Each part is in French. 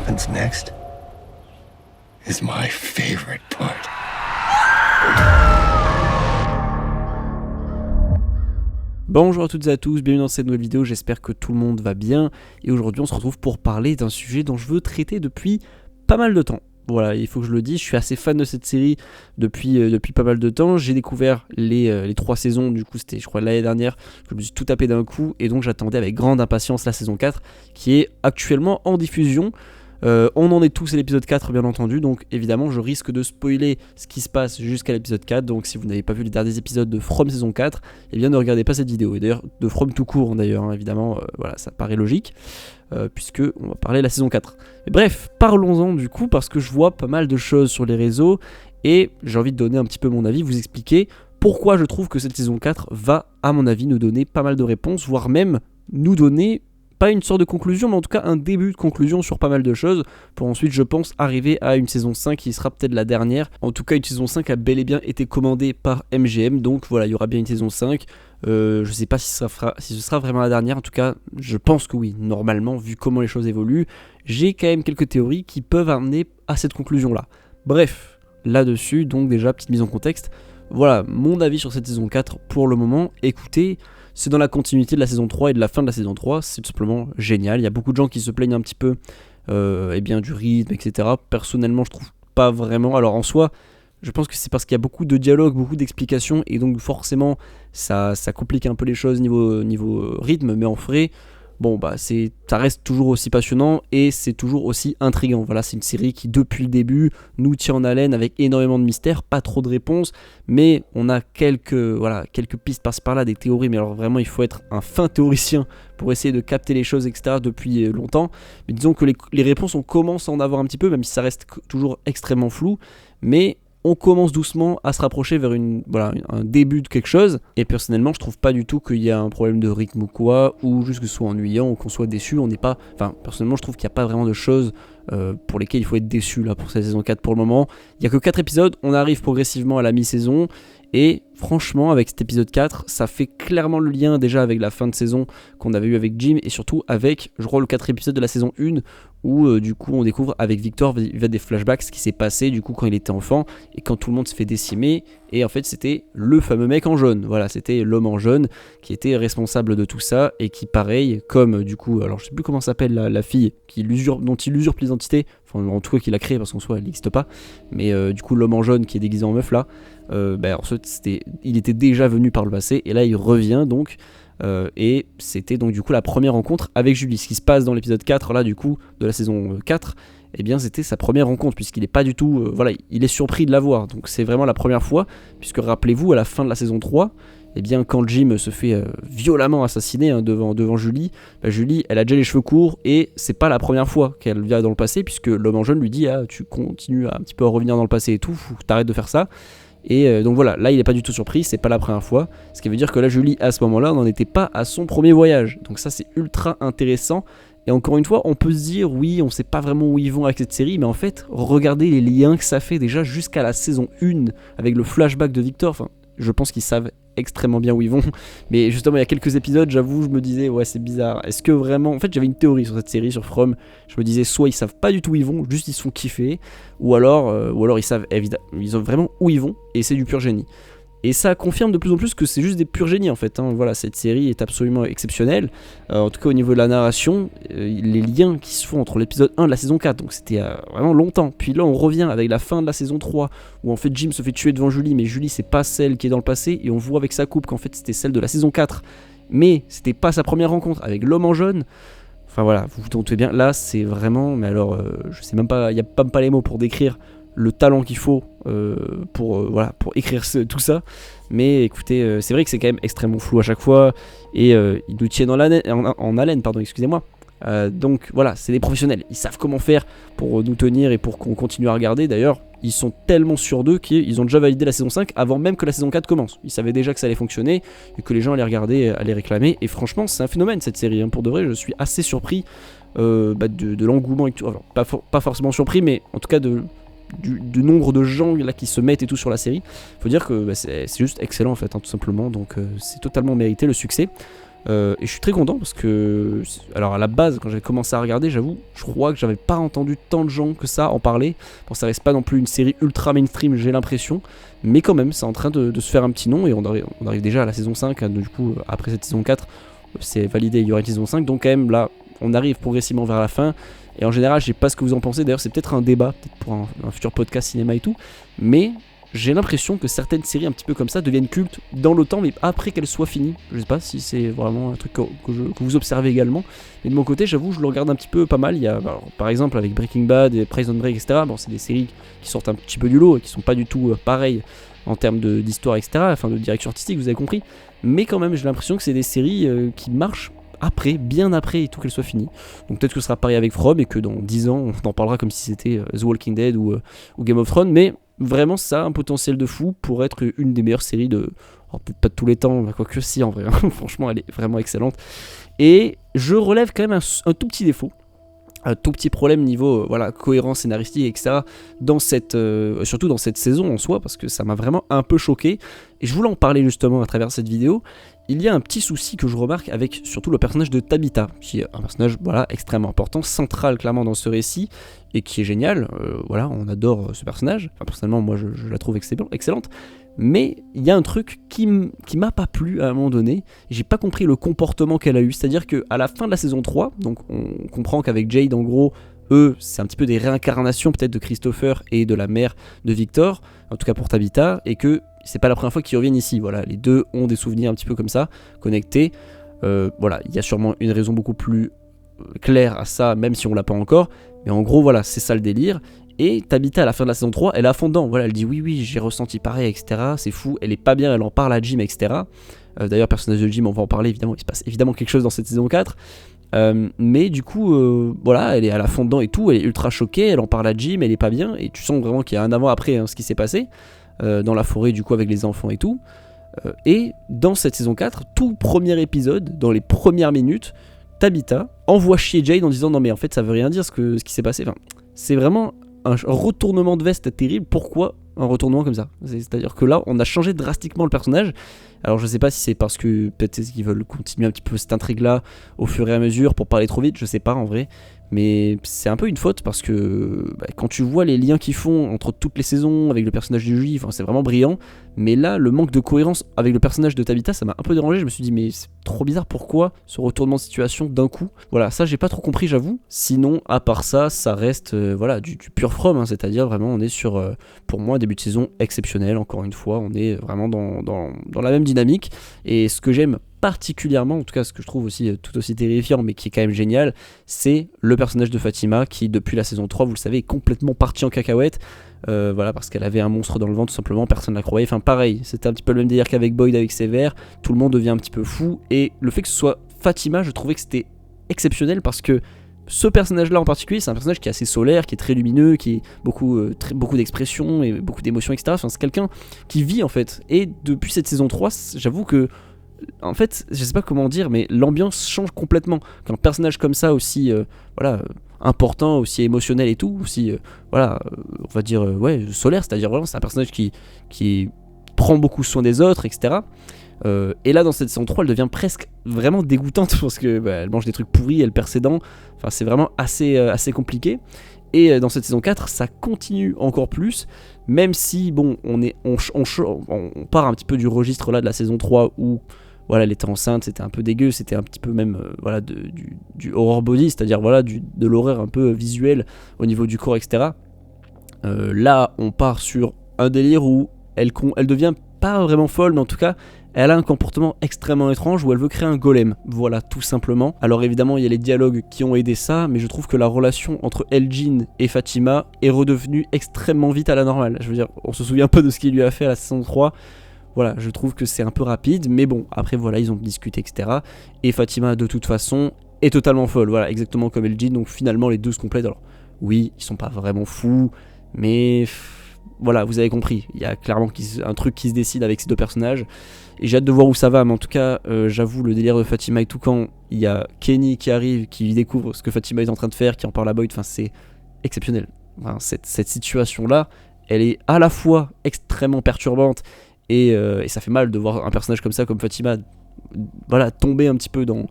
happens next is my favorite part. Bonjour à toutes et à tous, bienvenue dans cette nouvelle vidéo, j'espère que tout le monde va bien. Et aujourd'hui on se retrouve pour parler d'un sujet dont je veux traiter depuis pas mal de temps. Voilà, il faut que je le dise, je suis assez fan de cette série depuis pas mal de temps. J'ai découvert les 3 saisons, du coup c'était je crois l'année dernière, je me suis tout tapé d'un coup. Et donc j'attendais avec grande impatience la saison 4 qui est actuellement en diffusion. On en est tous à l'épisode 4 bien entendu, donc évidemment je risque de spoiler ce qui se passe jusqu'à l'épisode 4. Donc si vous n'avez pas vu les derniers épisodes de From saison 4, eh bien ne regardez pas cette vidéo. Et d'ailleurs de From tout court d'ailleurs, hein, évidemment, voilà, ça paraît logique. Puisque on va parler de la saison 4. Mais bref, parlons-en du coup, parce que je vois pas mal de choses sur les réseaux et j'ai envie de donner un petit peu mon avis, vous expliquer pourquoi je trouve que cette saison 4 va, à mon avis, nous donner pas mal de réponses, voire même nous donner, pas une sorte de conclusion, mais en tout cas un début de conclusion sur pas mal de choses, pour ensuite, je pense, arriver à une saison 5 qui sera peut-être la dernière. En tout cas, une saison 5 a bel et bien été commandée par MGM, donc voilà, il y aura bien une saison 5. Je sais pas si ce sera vraiment la dernière, en tout cas je pense que oui, normalement, vu comment les choses évoluent. J'ai quand même quelques théories qui peuvent amener à cette conclusion là. Bref, là-dessus, donc déjà, petite mise en contexte, voilà mon avis sur cette saison 4 pour le moment. Écoutez, c'est dans la continuité de la saison 3 et de la fin de la saison 3, c'est tout simplement génial. Il y a beaucoup de gens qui se plaignent un petit peu du rythme, etc. Personnellement, je trouve pas vraiment. Alors en soi, je pense que c'est parce qu'il y a beaucoup de dialogues, beaucoup d'explications, et donc forcément ça complique un peu les choses niveau rythme, mais en vrai, bon bah ça reste toujours aussi passionnant et c'est toujours aussi intriguant. Voilà, c'est une série qui depuis le début nous tient en haleine avec énormément de mystères, pas trop de réponses, mais on a quelques pistes par-ci par-là, des théories, mais alors vraiment il faut être un fin théoricien pour essayer de capter les choses, etc. depuis longtemps. Mais disons que les réponses, on commence à en avoir un petit peu, même si ça reste toujours extrêmement flou, mais on commence doucement à se rapprocher vers un début de quelque chose. Et personnellement, je trouve pas du tout qu'il y a un problème de rythme ou quoi, ou juste que ce soit ennuyant ou qu'on soit déçu. Personnellement, je trouve qu'il n'y a pas vraiment de choses pour lesquelles il faut être déçu là pour cette saison 4 pour le moment. Il n'y a que 4 épisodes, on arrive progressivement à la mi-saison. Et franchement, avec cet épisode 4, ça fait clairement le lien déjà avec la fin de saison qu'on avait eu avec Jim, et surtout avec, je crois, le 4 épisode de la saison 1, où du coup on découvre avec Victor via des flashbacks ce qui s'est passé du coup quand il était enfant et quand tout le monde se fait décimer. Et en fait c'était le fameux mec en jaune, voilà, c'était l'homme en jaune qui était responsable de tout ça et qui, pareil, comme du coup, alors je sais plus comment s'appelle la fille dont il usurpe l'identité, enfin en tout cas qu'il a créé parce qu'en soi elle n'existe pas, mais du coup l'homme en jaune qui est déguisé en meuf là, il était déjà venu par le passé et là il revient donc. Et c'était donc du coup la première rencontre avec Julie. Ce qui se passe dans l'épisode 4 là du coup de la saison 4, eh bien c'était sa première rencontre, puisqu'il est pas du tout il est surpris de la voir, donc c'est vraiment la première fois, puisque rappelez-vous à la fin de la saison 3, eh bien quand Jim se fait violemment assassiner devant Julie, Julie elle a déjà les cheveux courts et c'est pas la première fois qu'elle vient dans le passé, puisque l'homme en jaune lui dit tu continues un petit peu à revenir dans le passé et tout, faut que t'arrêtes de faire ça. Et donc voilà, là il est pas du tout surpris, c'est pas la première fois, ce qui veut dire que là Julie à ce moment-là n'en était pas à son premier voyage, donc ça c'est ultra intéressant. Et encore une fois, on peut se dire oui, on sait pas vraiment où ils vont avec cette série, mais en fait regardez les liens que ça fait déjà jusqu'à la saison 1 avec le flashback de Victor. Enfin, je pense qu'ils savent extrêmement bien où ils vont, mais justement il y a quelques épisodes, j'avoue, je me disais ouais c'est bizarre, est-ce que vraiment, en fait j'avais une théorie sur cette série, sur From, je me disais soit ils savent pas du tout où ils vont, juste ils se font kiffer, ou alors ils savent évidemment, ils ont vraiment où ils vont et c'est du pur génie. Et ça confirme de plus en plus que c'est juste des purs génies en fait, hein. Voilà, cette série est absolument exceptionnelle, en tout cas au niveau de la narration, les liens qui se font entre l'épisode 1 de la saison 4, donc c'était vraiment longtemps, puis là on revient avec la fin de la saison 3, où en fait Jim se fait tuer devant Julie, mais Julie c'est pas celle qui est dans le passé, et on voit avec sa coupe qu'en fait c'était celle de la saison 4, mais c'était pas sa première rencontre avec l'homme en jaune. Enfin voilà, vous vous doutez bien, là c'est vraiment, mais alors je sais même pas, il n'y a pas les mots pour décrire le talent qu'il faut pour écrire tout ça. Mais écoutez, c'est vrai que c'est quand même extrêmement flou à chaque fois, et ils nous tiennent en haleine, excusez-moi. Donc voilà, c'est des professionnels, ils savent comment faire pour nous tenir et pour qu'on continue à regarder. D'ailleurs, ils sont tellement sûrs d'eux qu'ils ont déjà validé la saison 5 avant même que la saison 4 commence. Ils savaient déjà que ça allait fonctionner et que les gens allaient regarder, allaient réclamer. Et franchement, c'est un phénomène cette série, hein. Pour de vrai, je suis assez surpris de l'engouement et tout. Alors, pas forcément surpris, mais en tout cas du nombre de gens là qui se mettent et tout sur la série. Faut dire que c'est juste excellent en fait, hein, tout simplement. Donc c'est totalement mérité le succès. Et je suis très content parce que, alors à la base, quand j'avais commencé à regarder, j'avoue, je crois que j'avais pas entendu tant de gens que ça en parler. Bon, ça reste pas non plus une série ultra mainstream, j'ai l'impression, mais quand même, c'est en train de se faire un petit nom et on arrive déjà à la saison 5, hein, du coup, après cette saison 4, c'est validé, il y aura une saison 5, donc quand même, là, on arrive progressivement vers la fin. Et en général, je sais pas ce que vous en pensez, d'ailleurs, c'est peut-être un débat, peut-être pour un futur podcast cinéma et tout, mais j'ai l'impression que certaines séries un petit peu comme ça deviennent cultes dans le temps, mais après qu'elles soient finies. Je sais pas si c'est vraiment un truc que vous observez également, mais de mon côté, j'avoue, je le regarde un petit peu pas mal. Il y a, alors, par exemple, avec Breaking Bad et Prison Break, etc. Bon, c'est des séries qui sortent un petit peu du lot et qui sont pas du tout pareilles en termes d'histoire, etc. Enfin, de direction artistique, vous avez compris. Mais quand même, j'ai l'impression que c'est des séries qui marchent après, bien après et tout qu'elle soit finie. Donc peut-être que ce sera pareil avec From et que dans 10 ans on en parlera comme si c'était The Walking Dead ou Game of Thrones, mais vraiment ça a un potentiel de fou pour être une des meilleures séries de... Oh, peut-être pas de tous les temps, quoique si en vrai, franchement elle est vraiment excellente. Et je relève quand même un tout petit défaut, un tout petit problème niveau voilà, cohérence scénaristique, etc. Dans surtout dans cette saison en soi, parce que ça m'a vraiment un peu choqué. Et je voulais en parler justement à travers cette vidéo. Il y a un petit souci que je remarque avec surtout le personnage de Tabitha, qui est un personnage voilà, extrêmement important, central clairement dans ce récit, et qui est génial. Voilà, on adore ce personnage. Enfin, personnellement, moi je la trouve excellente. Mais il y a un truc qui m'a pas plu à un moment donné. J'ai pas compris le comportement qu'elle a eu. C'est-à-dire qu'à la fin de la saison 3, donc on comprend qu'avec Jade, en gros, eux, c'est un petit peu des réincarnations peut-être de Christopher et de la mère de Victor, en tout cas pour Tabitha, et que c'est pas la première fois qu'ils reviennent ici. Voilà, les deux ont des souvenirs un petit peu comme ça, connectés. Voilà, il y a sûrement une raison beaucoup plus claire à ça, même si on l'a pas encore. Mais en gros, voilà, c'est ça le délire. Et Tabitha à la fin de la saison 3, elle est à fond dedans, voilà, elle dit oui j'ai ressenti pareil, etc. C'est fou, elle est pas bien, elle en parle à Jim, etc. D'ailleurs personnage de Jim, on va en parler évidemment, il se passe évidemment quelque chose dans cette saison 4. Mais du coup, voilà, elle est à la fond dedans et tout, elle est ultra choquée, elle en parle à Jim, elle est pas bien, et tu sens vraiment qu'il y a un avant-après hein, ce qui s'est passé dans la forêt du coup avec les enfants et tout. Et dans cette saison 4, tout premier épisode, dans les premières minutes, Tabitha envoie chier Jade en disant non mais en fait ça veut rien dire ce qui s'est passé. Enfin, c'est vraiment un retournement de veste terrible. Pourquoi un retournement comme ça? C'est-à-dire que là, on a changé drastiquement le personnage. Alors je sais pas si c'est parce que peut-être qu'ils veulent continuer un petit peu cette intrigue-là au fur et à mesure pour parler trop vite, je sais pas en vrai. Mais c'est un peu une faute parce que quand tu vois les liens qu'ils font entre toutes les saisons avec le personnage du juif, c'est vraiment brillant. Mais là, le manque de cohérence avec le personnage de Tabitha, ça m'a un peu dérangé. Je me suis dit, mais c'est trop bizarre, pourquoi ce retournement de situation d'un coup? Voilà, ça j'ai pas trop compris, j'avoue. Sinon, à part ça, ça reste voilà, du pur From, hein, c'est-à-dire vraiment on est sur, pour moi, début de saison exceptionnel. Encore une fois, on est vraiment dans la même dynamique. Et ce que j'aime particulièrement, en tout cas ce que je trouve aussi tout aussi terrifiant mais qui est quand même génial, c'est le personnage de Fatima qui depuis la saison 3, vous le savez, est complètement parti en cacahuète, voilà, parce qu'elle avait un monstre dans le ventre tout simplement, personne ne la croyait, enfin pareil, c'était un petit peu le même délire qu'avec Boyd avec Sever, tout le monde devient un petit peu fou, et le fait que ce soit Fatima, je trouvais que c'était exceptionnel parce que ce personnage-là en particulier, c'est un personnage qui est assez solaire, qui est très lumineux, qui a beaucoup d'expressions et beaucoup d'émotions, etc. Enfin, c'est quelqu'un qui vit en fait, et depuis cette saison 3, j'avoue que en fait, je sais pas comment dire, mais l'ambiance change complètement. Quand un personnage comme ça, aussi voilà, important, aussi émotionnel et tout, aussi, voilà, on va dire, ouais, solaire, c'est-à-dire vraiment, c'est un personnage qui prend beaucoup soin des autres, etc. Et là, dans cette saison 3, elle devient presque vraiment dégoûtante parce que elle mange des trucs pourris, elle perd ses dents. Enfin, c'est vraiment assez compliqué. Et dans cette saison 4, ça continue encore plus, même si, bon, on part un petit peu du registre là de la saison 3 où voilà, elle était enceinte, c'était un peu dégueu, c'était un petit peu même voilà, du horror body, c'est-à-dire voilà, de l'horreur un peu visuel au niveau du corps, etc. Là, on part sur un délire où elle devient pas vraiment folle, mais en tout cas, elle a un comportement extrêmement étrange où elle veut créer un golem, voilà, tout simplement. Alors évidemment, il y a les dialogues qui ont aidé ça, mais je trouve que la relation entre Elgin et Fatima est redevenue extrêmement vite à la normale. Je veux dire, on se souvient pas de ce qu'il lui a fait à la saison 3. Voilà, je trouve que c'est un peu rapide, mais bon, après voilà, ils ont discuté, etc. Et Fatima, de toute façon, est totalement folle, voilà, exactement comme Elgin, donc finalement les deux se complètent. Alors, oui, ils sont pas vraiment fous, mais voilà, vous avez compris, il y a clairement un truc qui se décide avec ces deux personnages, et j'ai hâte de voir où ça va, mais en tout cas, j'avoue, le délire de Fatima et tout, quand il y a Kenny qui arrive, qui découvre ce que Fatima est en train de faire, qui en parle à Boyd, enfin, c'est exceptionnel. Enfin, cette situation-là, elle est à la fois extrêmement perturbante, et ça fait mal de voir un personnage comme ça, comme Fatima, voilà, tomber un petit peu dans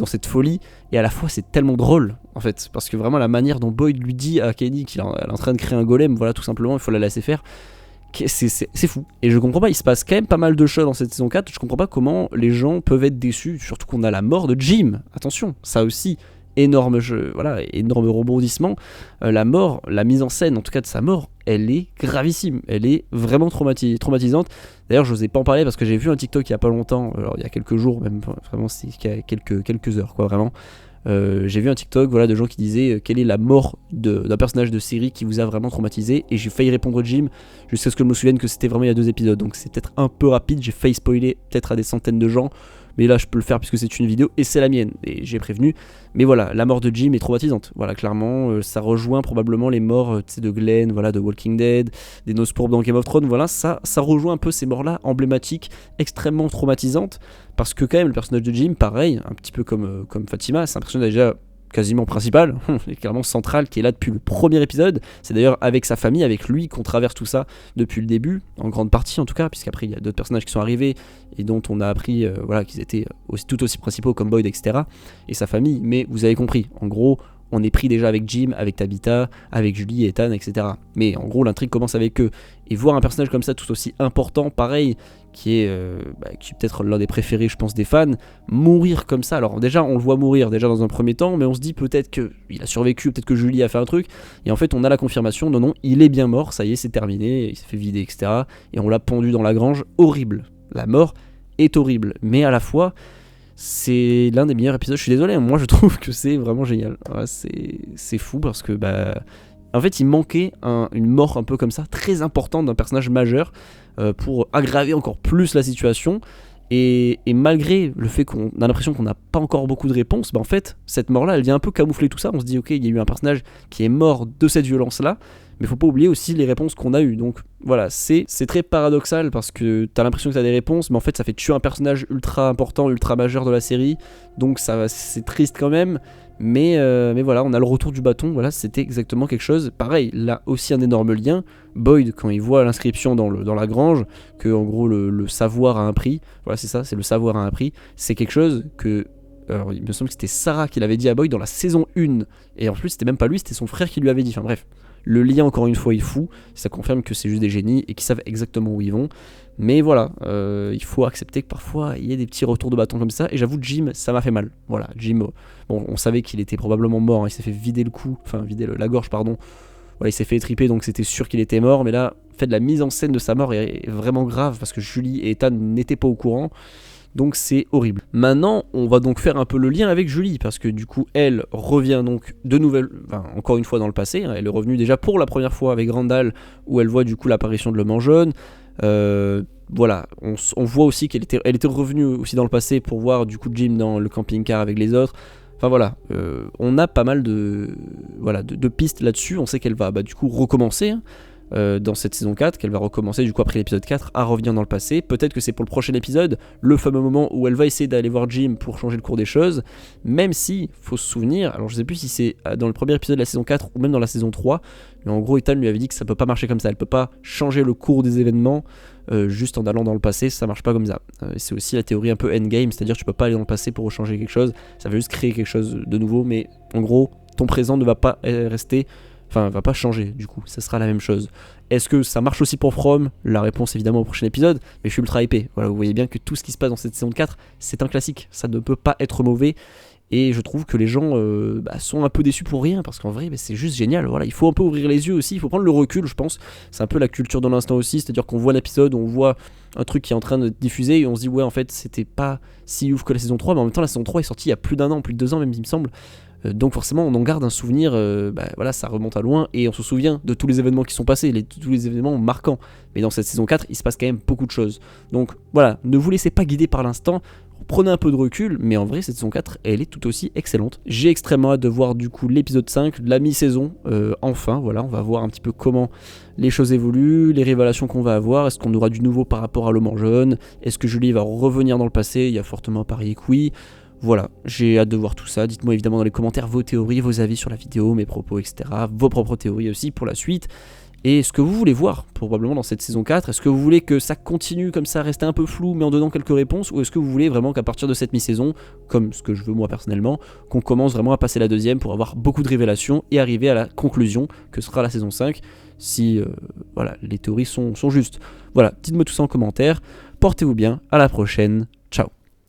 cette folie, et à la fois c'est tellement drôle en fait, parce que vraiment la manière dont Boyd lui dit à Kenny qu'elle est en train de créer un golem, voilà, tout simplement, il faut la laisser faire, c'est fou. Et je comprends pas, il se passe quand même pas mal de choses dans cette saison 4, je comprends pas comment les gens peuvent être déçus, surtout qu'on a la mort de Jim, attention, ça aussi, énorme rebondissement, la mort, la mise en scène en tout cas de sa mort, elle est gravissime, elle est vraiment traumatisante. D'ailleurs je n'osais pas en parler parce que j'ai vu un TikTok il y a pas longtemps, alors il y a quelques jours même, vraiment c'est il y a quelques heures quoi, vraiment. J'ai vu un TikTok, voilà, de gens qui disaient quelle est la mort d'un personnage de série qui vous a vraiment traumatisé, et j'ai failli répondre Jim jusqu'à ce que je me souvienne que c'était vraiment il y a 2 épisodes, donc c'est peut-être un peu rapide, j'ai failli spoiler peut-être à des centaines de gens, mais là je peux le faire puisque c'est une vidéo et c'est la mienne et j'ai prévenu. Mais voilà, la mort de Jim est traumatisante, voilà, clairement, ça rejoint probablement les morts de Glenn, voilà, de Walking Dead, des Nospourb dans Game of Thrones, voilà, ça rejoint un peu ces morts là emblématiques, extrêmement traumatisantes, parce que quand même le personnage de Jim, pareil, un petit peu comme Fatima, c'est un personnage déjà quasiment principal, clairement central, qui est là depuis le premier épisode. C'est d'ailleurs avec sa famille, avec lui, qu'on traverse tout ça depuis le début, en grande partie en tout cas, puisqu'après il y a d'autres personnages qui sont arrivés et dont on a appris voilà, qu'ils étaient tout aussi principaux comme Boyd, etc. Et sa famille, mais vous avez compris, en gros, on est pris déjà avec Jim, avec Tabitha, avec Julie, Ethan, etc. Mais en gros, l'intrigue commence avec eux. Et voir un personnage comme ça, tout aussi important, pareil, qui est peut-être l'un des préférés, je pense, des fans, mourir comme ça. Alors déjà, on le voit mourir déjà dans un premier temps, mais on se dit peut-être qu'il a survécu, peut-être que Julie a fait un truc. Et en fait, on a la confirmation, non, il est bien mort, ça y est, c'est terminé, il s'est fait vider, etc. Et on l'a pendu dans la grange, horrible. La mort est horrible, mais à la fois... c'est l'un des meilleurs épisodes, je suis désolé, moi je trouve que c'est vraiment génial. Ouais, c'est fou parce que en fait il manquait une mort un peu comme ça, très importante d'un personnage majeur, pour aggraver encore plus la situation. Et malgré le fait qu'on a l'impression qu'on n'a pas encore beaucoup de réponses, en fait cette mort là elle vient un peu camoufler tout ça. On se dit ok, il y a eu un personnage qui est mort de cette violence là, mais faut pas oublier aussi les réponses qu'on a eues. Donc voilà, c'est très paradoxal parce que t'as l'impression que t'as des réponses, mais en fait ça fait tuer un personnage ultra important, ultra majeur de la série, donc c'est triste quand même. Mais voilà, on a le retour du bâton, voilà, c'était exactement quelque chose. Pareil, là aussi un énorme lien. Boyd, quand il voit l'inscription dans la grange, que en gros le savoir a un prix, voilà c'est ça, c'est le savoir a un prix, c'est quelque chose que... Alors il me semble que c'était Sarah qui l'avait dit à Boyd dans la saison 1, et en plus c'était même pas lui, c'était son frère qui lui avait dit, enfin bref. Le lien encore une fois est fou, ça confirme que c'est juste des génies et qu'ils savent exactement où ils vont. Mais voilà, il faut accepter que parfois il y ait des petits retours de bâton comme ça. Et j'avoue, Jim, ça m'a fait mal. Voilà, Jim, bon, on savait qu'il était probablement mort, hein, il s'est fait vider le cou, enfin vider la gorge, pardon. Voilà, il s'est fait étriper, donc c'était sûr qu'il était mort. Mais là, en fait, la mise en scène de sa mort est vraiment grave parce que Julie et Ethan n'étaient pas au courant. Donc c'est horrible. Maintenant, on va donc faire un peu le lien avec Julie, parce que du coup, elle revient donc de nouvelles, encore une fois dans le passé. Elle est revenue déjà pour la première fois avec Randall, où elle voit du coup l'apparition de l'homme en jaune. Voilà, on voit aussi qu'elle était revenue aussi dans le passé pour voir du coup Jim dans le camping-car avec les autres. Enfin voilà, on a pas mal de pistes là-dessus. On sait qu'elle va du coup recommencer, hein, dans cette saison 4, qu'elle va recommencer du coup après l'épisode 4 à revenir dans le passé. Peut-être que c'est pour le prochain épisode, le fameux moment où elle va essayer d'aller voir Jim pour changer le cours des choses, même si, faut se souvenir, alors je sais plus si c'est dans le premier épisode de la saison 4 ou même dans la saison 3, mais en gros Ethan lui avait dit que ça peut pas marcher comme ça, elle peut pas changer le cours des événements juste en allant dans le passé, ça marche pas comme ça. C'est aussi la théorie un peu endgame, c'est-à-dire tu peux pas aller dans le passé pour changer quelque chose, ça va juste créer quelque chose de nouveau, mais en gros ton présent ne va pas rester... Enfin, va pas changer, du coup, ça sera la même chose. Est-ce que ça marche aussi pour From ? La réponse évidemment au prochain épisode, mais je suis ultra hypé. Voilà, vous voyez bien que tout ce qui se passe dans cette saison 4, c'est un classique, ça ne peut pas être mauvais. Et je trouve que les gens sont un peu déçus pour rien, parce qu'en vrai, c'est juste génial. Voilà, il faut un peu ouvrir les yeux aussi, il faut prendre le recul, je pense. C'est un peu la culture de l'instant aussi, c'est-à-dire qu'on voit un épisode, on voit un truc qui est en train de diffuser, et on se dit, ouais, en fait, c'était pas si ouf que la saison 3, mais en même temps, la saison 3 est sortie il y a plus d'1 an, plus de 2 ans même, il me semble. Donc forcément on en garde un souvenir, voilà, ça remonte à loin et on se souvient de tous les événements qui sont passés, tous les événements marquants. Mais dans cette saison 4 il se passe quand même beaucoup de choses. Donc voilà, ne vous laissez pas guider par l'instant, prenez un peu de recul, mais en vrai cette saison 4 elle est tout aussi excellente. J'ai extrêmement hâte de voir du coup l'épisode 5, la mi-saison, enfin voilà, on va voir un petit peu comment les choses évoluent, les révélations qu'on va avoir, est-ce qu'on aura du nouveau par rapport à l'homme en jaune, est-ce que Julie va revenir dans le passé, il y a fortement parié que oui. Voilà, j'ai hâte de voir tout ça. Dites-moi évidemment dans les commentaires vos théories, vos avis sur la vidéo, mes propos, etc. Vos propres théories aussi pour la suite. et ce que vous voulez voir probablement dans cette saison 4. Est-ce que vous voulez que ça continue comme ça, rester un peu flou mais en donnant quelques réponses, ou est-ce que vous voulez vraiment qu'à partir de cette mi-saison, comme ce que je veux moi personnellement, qu'on commence vraiment à passer la deuxième pour avoir beaucoup de révélations et arriver à la conclusion que sera la saison 5 si voilà, les théories sont justes. Voilà, dites-moi tout ça en commentaire, portez-vous bien, à la prochaine,